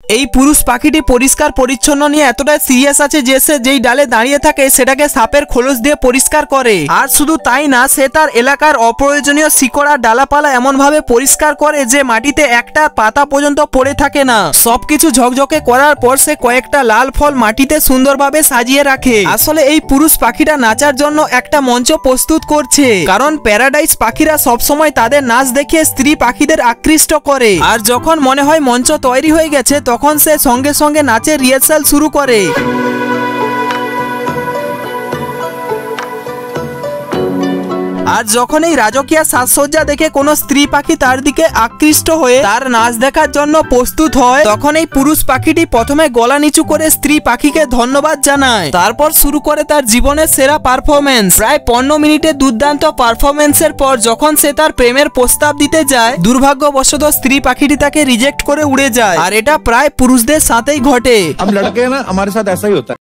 এই পুরুষ পাখিটি পরিষ্কার পরিচ্ছন্ন নিয়ে এতটাই সিরিয়াস আছে যে সে যেই ডালে দাঁড়িয়ে থাকে সেটাকে সাপের খোলস দিয়ে পরিষ্কার করে। আর শুধু তাই না, সে তার এলাকার অপ্রয়োজনীয় শিকড় আর ডালাপালা এমন ভাবে পরিষ্কার করে যে মাটিতে একটা পাতা পর্যন্ত পড়ে থাকে না। সবকিছু ঝকঝকে করার পর সে কয়েকটা লাল ফল মাটিতে সুন্দরভাবে সাজিয়ে রাখে। আসলে এই পুরুষ পাখিটা নাচার জন্য একটা মঞ্চ প্রস্তুত করছে, কারণ প্যারাডাইস পাখিরা সবসময় তাদের নাচ দেখিয়ে স্ত্রী পাখিদের আকৃষ্ট করে। আর যখন মনে হয় মঞ্চ তৈরি হয়ে গেছে তখন সে সঙ্গে সঙ্গে নাচের রিহার্সাল শুরু করে। আর যখন এই রাজকীয় সাজসজ্জা দেখে কোনো স্ত্রী পাখি তার দিকে আকৃষ্ট হয়ে তার নাচ দেখার জন্য প্রস্তুত হয়, তখন এই পুরুষ পাখিটি প্রথমে গলা নিচু করে স্ত্রী পাখিকে ধন্যবাদ জানায়। তারপর শুরু করে তার জীবনের সেরা পারফরমেন্স। প্রায় 15 মিনিটের দুর্দান্ত পারফরমেন্সের পর যখন সে তার প্রেমের প্রস্তাব দিতে যায়, দুর্ভাগ্যবশত স্ত্রী পাখিটি তাকে রিজেক্ট করে উড়ে যায়। আর এটা প্রায় পুরুষদের সাথেই ঘটে। हम लड़के हैं ना, हमारे साथ ऐसा ही होता है।